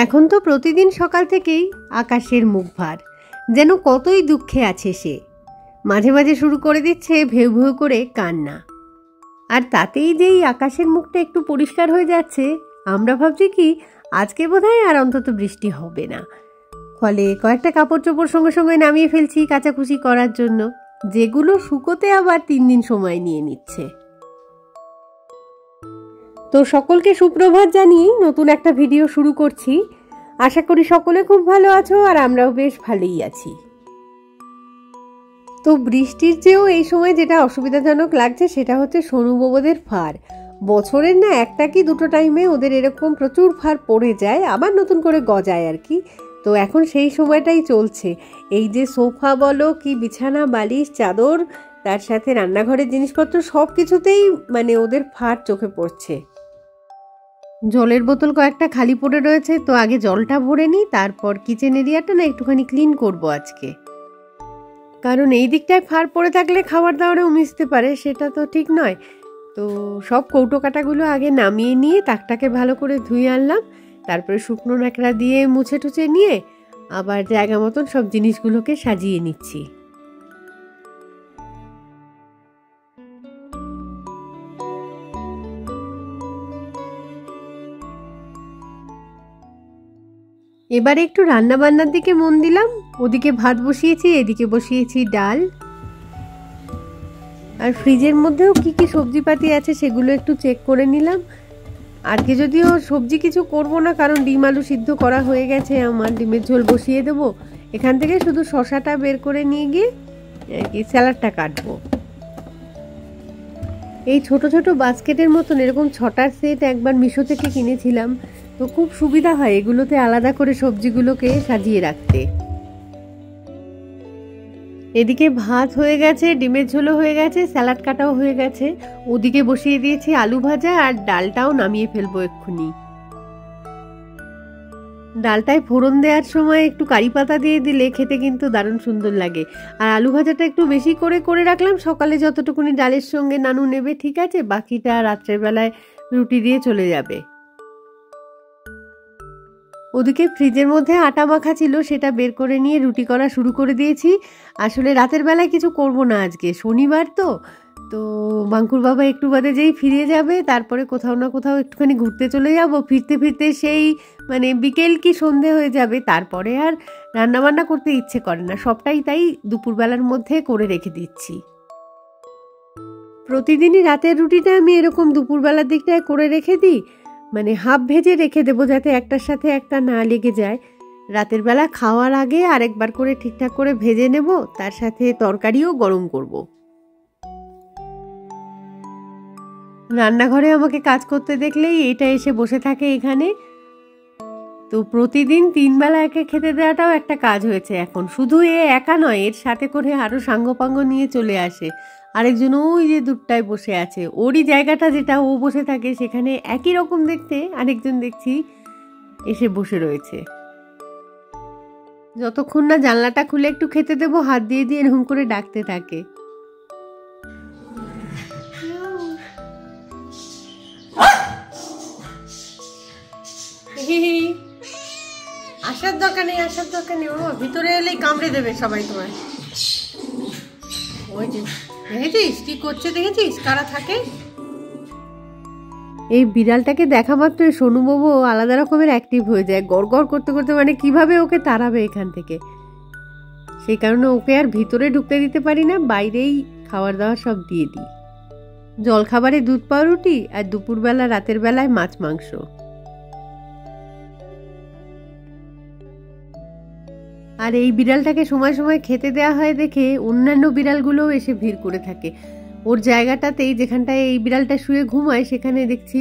এখন তো প্রতিদিন সকাল থেকেই আকাশের মুখ ভার, যেন কতই দুঃখে আছে সে। মাঝে মাঝে শুরু করে দিচ্ছে ভেউ ভেউ করে কান্না। আর তাতেই যেই আকাশের মুখটা একটু পরিষ্কার হয়ে যাচ্ছে, আমরা ভাবছি কি আজকে বোধহয় আর অন্তত বৃষ্টি হবে না। ফলে কয়েকটা কাপড় চোপড় সঙ্গে সঙ্গে নামিয়ে ফেলছি কাচাকুচি করার জন্য, যেগুলো শুকোতে আবার 3 দিন সময় নিয়ে নিচ্ছে। তো সকলকে সুপ্রভাত জানিয়ে নতুন একটা ভিডিও শুরু করছি। আশা করি সকলে খুব ভালো আছো, আর আমরাও বেশ ভালোই আছি। তো বৃষ্টির চেয়েও এই সময় যেটা অসুবিধাজনক লাগছে সেটা হচ্ছে সোনু বাবুদের ফার। বছরের না একটা কি দুটো টাইমে ওদের এরকম প্রচুর ফার পড়ে যায়, আবার নতুন করে গজায় আর কি। তো এখন সেই সময়টাই চলছে। এই যে সোফা বলো কি বিছানা, বালিশ, চাদর, তার সাথে রান্নাঘরের জিনিসপত্র সব কিছুতেই মানে ওদের ফার চোখে পড়ছে। জলের বোতল কয়েকটা খালি পড়ে রয়েছে, তো আগে জলটা ভরে নিই, তারপর কিচেন এরিয়াটা না একটুখানি ক্লিন করব আজকে। কারণ এই দিকটায় ফার পড়ে থাকলে খাবার দাবারেও মিশতে পারে, সেটা তো ঠিক নয়। তো সব কৌটো কাটাগুলো আগে নামিয়ে নিয়ে তাকটাকে ভালো করে ধুয়ে আনলাম, তারপরে শুকনো ন্যাকড়া দিয়ে মুছে টুছে নিয়ে আবার জায়গা মতন সব জিনিসগুলোকে সাজিয়ে নিচ্ছি। এবারে একটু রান্না বান্নার দিকে মন দিলাম। ওদিকে ভাত বসিয়েছি, এদিকে বসিয়েছি ডাল। আর ফ্রিজের মধ্যেও কি কি সবজিপাতি আছে সেগুলো একটু চেক করে নিলাম। আজকে যদিও সবজি কিছু করব না, কারণ ডিম আলু সিদ্ধ করা হয়ে গেছে আমার, ডিমের ঝোল বসিয়ে দেব। এখান থেকে শুধু শসাটা বের করে নিয়ে গিয়ে স্যালাডটা কাটবো। এই ছোট ছোট বাস্কেটের মতন এরকম 6টার সেট একবার মিশো থেকে কিনেছিলাম। তো খুব সুবিধা হয় এগুলোতে আলাদা করে সবজিগুলোকে সাজিয়ে রাখতে। এদিকে ভাত হয়ে গেছে, ডিমের ঝোলও হয়ে গেছে, স্যালাড কাটাও হয়ে গেছে। ওদিকে বসিয়ে দিয়েছি আলু ভাজা, আর ডালটাও নামিয়ে ফেলবো এক্ষুনি। ডালটায় ফোড়ন দেওয়ার সময় একটু কারি পাতা দিয়ে দিলে খেতে কিন্তু দারুণ সুন্দর লাগে। আর আলু ভাজাটা একটু বেশি করে করে রাখলাম, সকালে যতটুকুনি ডালের সঙ্গে নানু নেবে ঠিক আছে, বাকিটা রাত্রের বেলায় রুটি দিয়ে চলে যাবে। ওদিকে ফ্রিজের মধ্যে আটা মাখা ছিল, সেটা বের করে নিয়ে রুটি করা শুরু করে দিয়েছি। আসলে রাতের বেলায় কিছু করব না, আজকে শনিবার তো বাঙ্কুর বাবা একটু বাদে যেই ফিরে যাবে, তারপরে কোথাও না কোথাও একটুখানি ঘুরতে চলে যাব। ফিরতে ফিরতে সেই মানে বিকেল কি সন্ধে হয়ে যাবে, তারপরে আর রান্নাবান্না করতে ইচ্ছে করে না। সবটাই তাই দুপুরবেলার মধ্যে করে রেখে দিচ্ছি। প্রতিদিনই রাতের রুটিটা আমি এরকম দুপুরবেলার দিকটায় করে রেখে দিই, মানে হাফ ভেজে রেখে দেবো যাতে একটার সাথে একটা না লেগে যায়। রাতের বেলা খাওয়ার আগে আরেকবার করে ঠিকঠাক করে ভেজে নেব, তার সাথে তরকারিও গরম করব। রান্নাঘরে আমাকে কাজ করতে দেখলেই এটা এসে বসে থাকে এখানে। তো প্রতিদিন 3 বেলা একে খেতে দেওয়াটাও একটা কাজ হয়েছে এখন। শুধু এ একা নয়, এর সাথে করে আরো সাঙ্গপাঙ্গ নিয়ে চলে আসে। আরেকজন ওই যে দূরটায় বসে আছে, ওরই জায়গাটা যেটা ও বসে থাকে সেখানে একই রকম দেখতে আরেকজন দেখছি এসে বসে রয়েছে। যতক্ষণ না জানলাটা খুলে একটু খেতে দেবো, হাত দিয়ে দিয়ে এরকম করে ডাকতে থাকে। আসার দরকার নেই, আসার দরকার নেই, ও ভিতরে এলেই কামড়ে দেবে সবাই তোমার। ওই যে দেখেছিস কি করছে, দেখেছিস কারা থাকে। এই বিড়ালটাকে দেখা মাত্র সোনুবাবু আলাদা রকমের অ্যাক্টিভ হয়ে যায়, গড় গড় করতে করতে, মানে কিভাবে ওকে তাড়াবে এখান থেকে। সেই কারণে ওকে আর ভিতরে ঢুকতে দিতে পারি না, বাইরেই খাবার দাবার সব দিয়ে দিই। জলখাবারে দুধ পাউরুটি, আর দুপুরবেলা রাতের বেলায় মাছ মাংস। আর এই বিড়ালটাকে সময় সময় খেতে দেওয়া হয় দেখে অন্যান্য বিড়ালগুলোও এসে ভিড় করে থাকে। ওর জায়গাটাতেই যেখানটায় এই বিড়ালটা শুয়ে ঘুমায় সেখানে দেখছি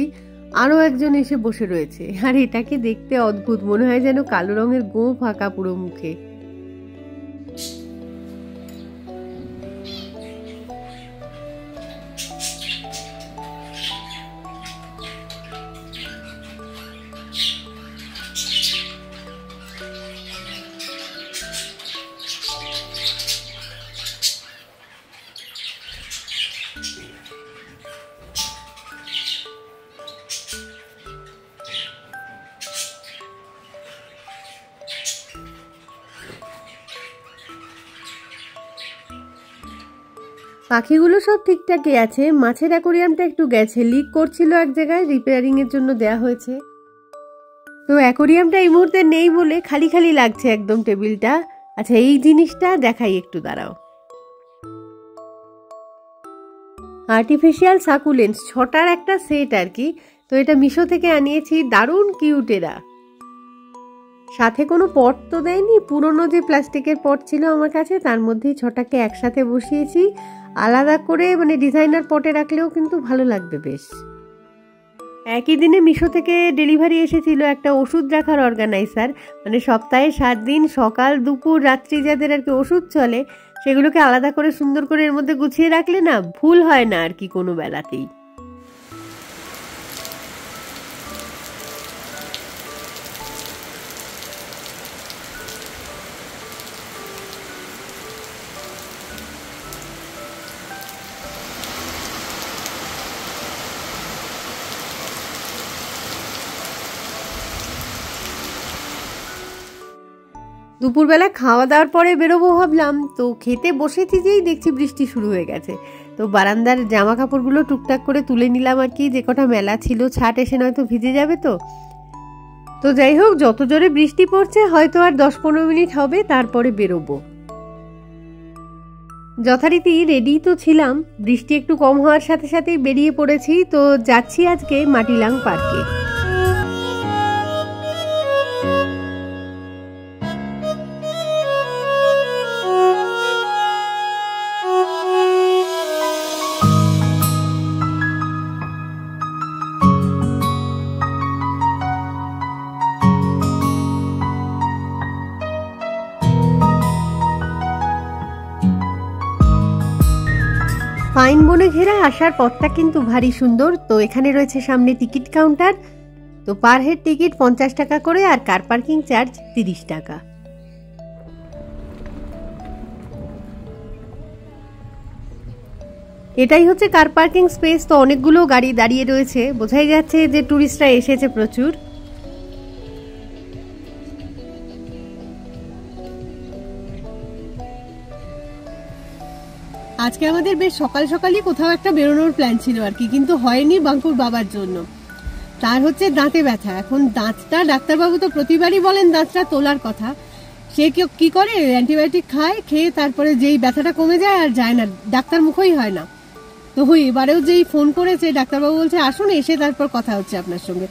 আরও একজন এসে বসে রয়েছে। আর এটাকে দেখতে অদ্ভুত মনে হয়, যেন কালো রঙের গোঁফ আঁকা পুরো মুখে। পাখিগুলো সব ঠিকঠাকই আছে, মাছের অ্যাকোরিয়ামটা একটু গেছে, লিক করছিল এক জায়গায়, রিপেয়ারিং এর জন্য দেয়া হয়েছে। তো অ্যাকোরিয়ামটা এই মুহূর্তে নেই বলে খালি খালি লাগছে একদম টেবিলটা। আচ্ছা এই জিনিসটা দেখাই একটু, দাঁড়াও। আর্টিফিশিয়াল সাকুলেন্স 6টার একটা সেট আর কি। তো এটা মিশো থেকে আনিয়েছি, দারুণ কিউট এরা। সাথে কোনো পট তো দেয়নি, পুরনো যে প্লাস্টিকের পট ছিল আমার কাছে তার মধ্যেই 6টাকে একসাথে বসিয়েছি। আলাদা করে মানে ডিজাইনার পটে রাখলেও কিন্তু ভালো লাগবে বেশ। একই দিনে মিশো থেকে ডেলিভারি এসেছিল একটা ওষুধ রাখার অর্গানাইজার, মানে সপ্তাহে 7 দিন সকাল দুপুর রাত্রি যাদের আর কি ওষুধ চলে সেগুলোকে আলাদা করে সুন্দর করে এর মধ্যে গুছিয়ে রাখলে না ভুল হয় না আর কি কোনো বেলাতেই। দুপুরবেলা খাওয়া দাওয়ার পরে বেরোবো ভাবলাম, তো খেতে বসেছি যেই দেখছি বৃষ্টি শুরু হয়ে গেছে। তো বারান্দার জামা কাপড়গুলো টুকটাক করে তুলে নিলাম আর কি, যে কটা মেলা ছিল, ছাট এসে নয়তো ভিজে যাবে। তো যাই হোক, যত জোরে বৃষ্টি পড়ছে হয়তো আর 10-15 মিনিট হবে তারপরে বেরোবো। যথারীতি রেডি তো ছিলাম, বৃষ্টি একটু কম হওয়ার সাথে সাথেই বেরিয়ে পড়েছি। তো যাচ্ছি আজকে মাটিলাং পার্কে। পাইন বনে ঘেরা আসার পথটা কিন্তু ভারী সুন্দর। তো এখানে রয়েছে সামনে টিকিট কাউন্টার। তো পার হেড টিকিট 50 টাকা করে, আর কার পার্কিং চার্জ 30 টাকা। এটাই হচ্ছে কার পার্কিং স্পেস। তো অনেকগুলো গাড়ি দাঁড়িয়ে রয়েছে, বোঝাই যাচ্ছে যে টুরিস্টরা এসেছে প্রচুর। আজকে আমাদের বেশ সকাল সকালই কোথাও একটা বেরোনোর প্ল্যান ছিল আর কি, কিন্তু হয়নি বাঙ্কুর বাবার জন্য। তার হচ্ছে দাঁতে ব্যথা। এখন দাঁতটা ডাক্তারবাবু তো প্রতিবারই বলেন দাঁতটা তোলার কথা, সে কি করে অ্যান্টিবায়োটিক খায়, খেয়ে তারপরে যেই ব্যথাটা কমে যায় আর যায় না, ডাক্তার মুখই হয় না। তো এবারেও যেই ফোন করেছে ডাক্তারবাবু বলছে আসুন, এসে তারপর কথা হচ্ছে আপনার সঙ্গে।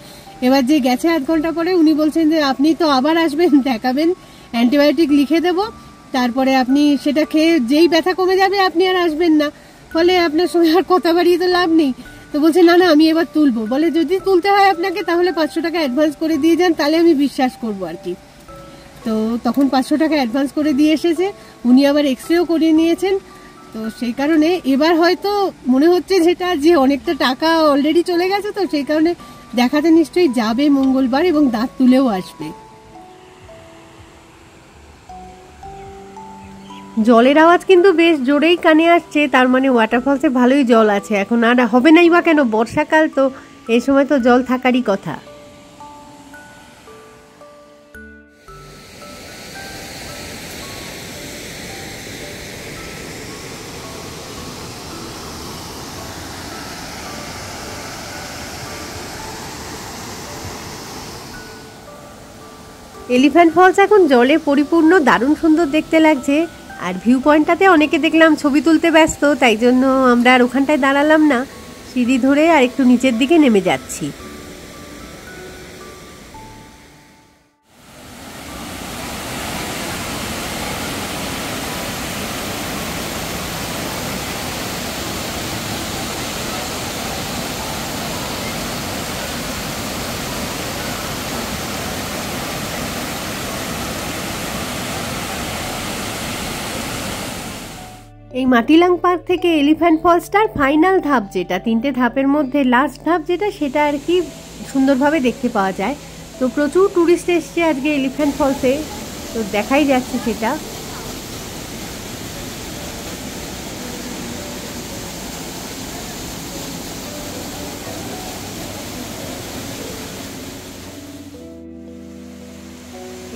এবার যে গেছে আধ ঘন্টা পরে উনি বলছেন যে আপনি তো আবার আসবেন, দেখাবেন, অ্যান্টিবায়োটিক লিখে দেবো, তারপরে আপনি সেটা খেয়ে যেই ব্যথা কমে যাবে আপনি আর আসবেন না, ফলে আপনার সঙ্গে আর কথা বাড়িয়ে তো লাভ নেই। তো বলছে না না আমি এবার তুলবো। বলে যদি তুলতে হয় আপনাকে তাহলে 500 টাকা অ্যাডভান্স করে দিয়ে যান, তাহলে আমি বিশ্বাস করবো আর কি। তো তখন 500 টাকা অ্যাডভান্স করে দিয়ে এসেছে। উনি আবার এক্সরেও করিয়ে নিয়েছেন। তো সেই কারণে এবার হয়তো মনে হচ্ছে যেটা যে অনেকটা টাকা অলরেডি চলে গেছে, তো সেই কারণে দেখাতে নিশ্চয়ই যাবে মঙ্গলবার এবং দাঁত তুলেও আসবে। জলের আওয়াজ কিন্তু বেশ জোরেই কানে আসছে, তার মানে ওয়াটারফলসে ভালোই জল আছে। এখন আর হবে নাই বা কেন, বর্ষাকাল তো, এই সময় তো জল থাকারই কথা। এলিফ্যান্ট ফলস এখন জলে পরিপূর্ণ, দারুণ সুন্দর দেখতে লাগছে। আর ভিউ পয়েন্টটাতে অনেকে দেখলাম ছবি তুলতে ব্যস্ত, তাই জন্য আমরা আর ওখানটায় দাঁড়ালাম না, সিঁড়ি ধরে আর একটু নিচের দিকে নেমে যাচ্ছি। এই মাটিলাং পার্ক থেকে এলিফ্যান্ট ফলসটার ফাইনাল ধাপ, যেটা 3টে ধাপের মধ্যে লাস্ট ধাপ যেটা, সেটা আর কি সুন্দরভাবে দেখতে পাওয়া যায়। তো প্রচুর টুরিস্ট এসছে আজকে এলিফ্যান্ট ফলসে, তো দেখাই যাচ্ছে সেটা।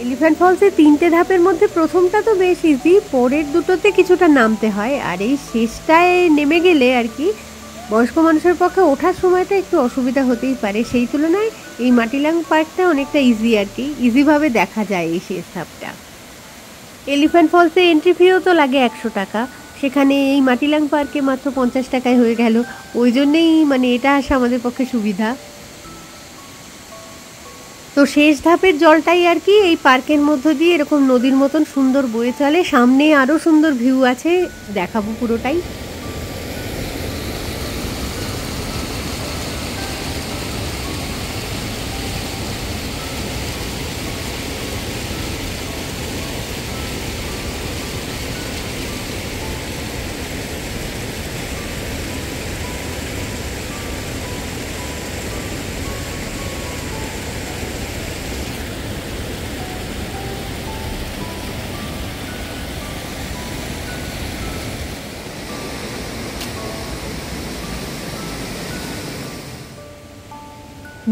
এলিফ্যান্ট ফলসে 3টে ধাপের মধ্যে প্রথমটা তো বেশ ইজি, পরের দুটোতে কিছুটা নামতে হয়, আর এই শেষটায় নেমে গেলে আর কি বয়স্ক মানুষের পক্ষে ওঠার সময়টা একটু অসুবিধা হতেই পারে। সেই তুলনায় এই মাটিলাং পার্কটা অনেকটা ইজি আর কি, ইজিভাবে দেখা যায় এই শেষ ধাপটা। এলিফ্যান্ট ফলসে এন্ট্রি ফিও তো লাগে 100 টাকা, সেখানে এই মাটিলাং পার্কে মাত্র 50 টাকায় হয়ে গেল। ওই জন্যেই মানে এটা আসা আমাদের পক্ষে সুবিধা। তো শেষ ধাপের জলটাই আর কি এই পার্কের মধ্য দিয়ে এরকম নদীর মতন সুন্দর বয়ে চলে। সামনে আরও সুন্দর ভিউ আছে, দেখাবো পুরোটাই।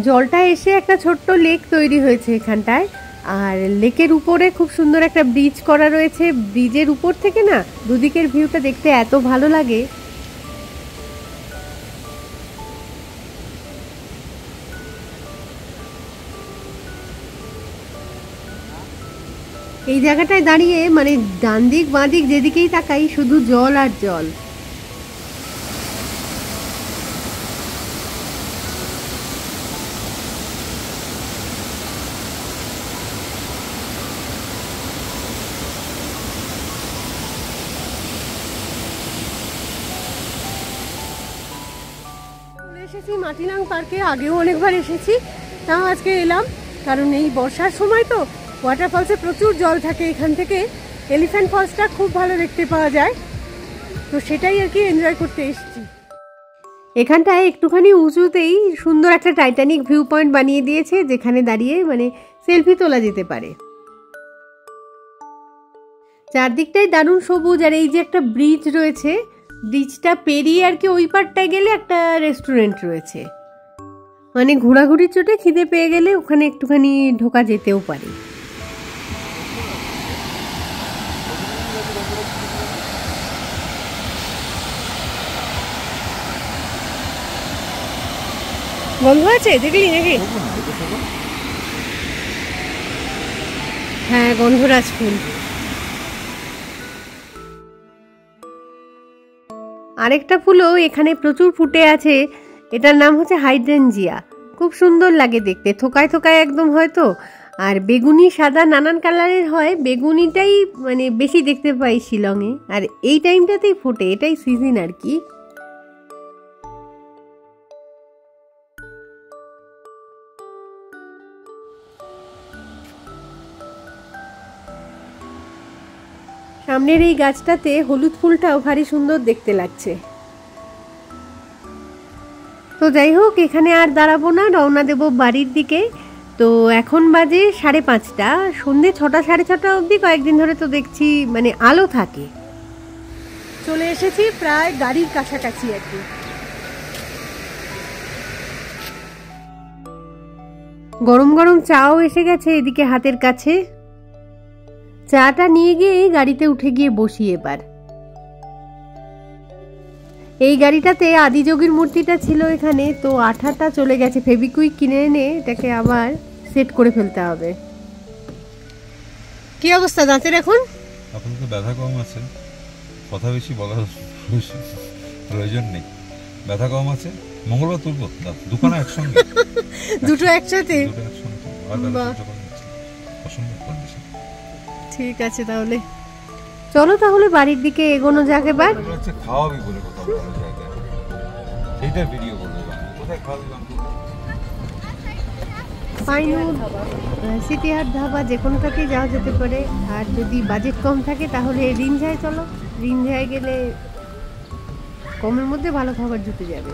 জলটা এসে একটা ছোট্ট লেক তৈরি হয়েছে এখানটায়, আর লেকের উপরে খুব সুন্দর একটা ব্রিজ করা রয়েছে। ব্রিজের উপর থেকে না দুদিকের ভিউটা দেখতে এত ভালো লাগে। এই জায়গাটায় দাঁড়িয়ে মানে ডান দিক বাঁ দিক যেদিকেই তাকাই শুধু জল আর জল। এসেছি মাটিলাং পার্কে, আগেও অনেকবার এসেছি, তাও আজকে এলাম কারণ এই বর্ষার সময় তো ওয়াটারফলসে প্রচুর জল থাকে। এখান থেকে এলিফ্যান্ট ফলসটা খুব ভালো দেখতে পাওয়া যায়, তো সেটাই আর কি এনজয় করতে এসেছি। এখানটায় একটুখানি উঁচুতেই সুন্দর একটা টাইটানিক ভিউ পয়েন্ট বানিয়ে দিয়েছে, যেখানে দাঁড়িয়ে মানে সেলফি তোলা যেতে পারে। চারদিকটাই দারুণ সবুজ, আর এই যে একটা ব্রিজ রয়েছে, ব্রিজটা পেরিয়ে আর কি ওই পারটায় গেলে একটা রেস্টুরেন্ট রয়েছে, মানে ঘোরাঘুরির চোটে খিদে পেয়ে গেলে ওখানে একটুখানি ঢোকা যেতেও পারে। গন্ধ আছে দেখলি নাকি? হ্যাঁ, গন্ধরাজ ফুল। আরেকটা ফুলও এখানে প্রচুর ফুটে আছে, এটার নাম হচ্ছে হাইড্রেনজিয়া। খুব সুন্দর লাগে দেখতে, থোকায় থোকায় একদম হয়তো, আর বেগুনি সাদা নানান কালারের হয়। বেগুনিটাই মানে বেশি দেখতে পাই শিলংয়ে, আর এই টাইমটাতেই ফোটে, এটাই সিজন আর কি। সামনের এই গাছটাতে হলুদ ফুলটাও ভারী সুন্দর দেখতে লাগছে। তো যাই হোক, এখানে আর দাঁড়াবো না, রওনা দেব বাড়ির দিকে। তো এখন বাজে 5:30, সন্ধ্যে 6টা 6:30 অবধি কয়েকদিন ধরে তো দেখছি মানে আলো থাকে। চলে এসেছি প্রায় গাড়ির কাছাকাছি আর কি। গরম গরম চাও এসে গেছে এদিকে হাতের কাছে। চাটা নিয়ে গিয়ে গাড়িতে উঠে গিয়ে বসি এবার। এই গাড়িটাতে আদিযোগীর মূর্তিটা ছিল এখানে, তো আঠাটা চলে গেছে, ফেভিকুইক কিনে এনে এটাকে আবার সেট করে ফেলতে হবে। কি অবস্থা দাঁতের এখন? আপাতত ব্যথা কম আছে, কথা বেশি বলার প্রয়োজন নেই। ব্যথা কম আছে, মঙ্গলবার তুলবো দুখানা একসঙ্গে। দুটো একসাথে? ঠিক আছে, তাহলে চলো তাহলে বাড়ির দিকে এগোনো যাক এবার। খাওয়াবি বলে কোথাও ভালো জায়গায়, সেইটা ভিডিও করবো। কোথায় খাওয়াবি? পাইনুর, সিটিহাট ধাবা, যে কোনোটাতেই যাওয়া যেতে পারে। আর যদি বাজেট কম থাকে তাহলে রিনঝায় চলো, রিনঝায় গেলে কমের মধ্যে ভালো খাবার জুটে যাবে।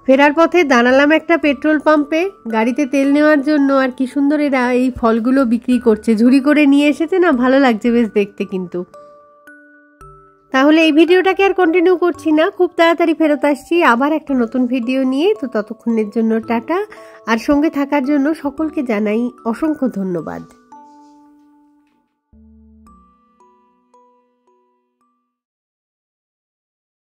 ফেরার পথে দাঁড়ালাম একটা পেট্রোল পাম্পে গাড়িতে তেল নেওয়ার জন্য, আর কি সুন্দর এরা এই ফলগুলো বিক্রি করছে, ঝুড়ি করে নিয়ে এসেছে না, ভালো লাগছে বেশ দেখতে। কিন্তু তাহলে এই ভিডিওটাকে আর কন্টিনিউ করছি না, খুব তাড়াতাড়ি ফেরত আসছি আবার একটা নতুন ভিডিও নিয়ে। তো ততক্ষণের জন্য টাটা, আর সঙ্গে থাকার জন্য সকলকে জানাই অসংখ্য ধন্যবাদ।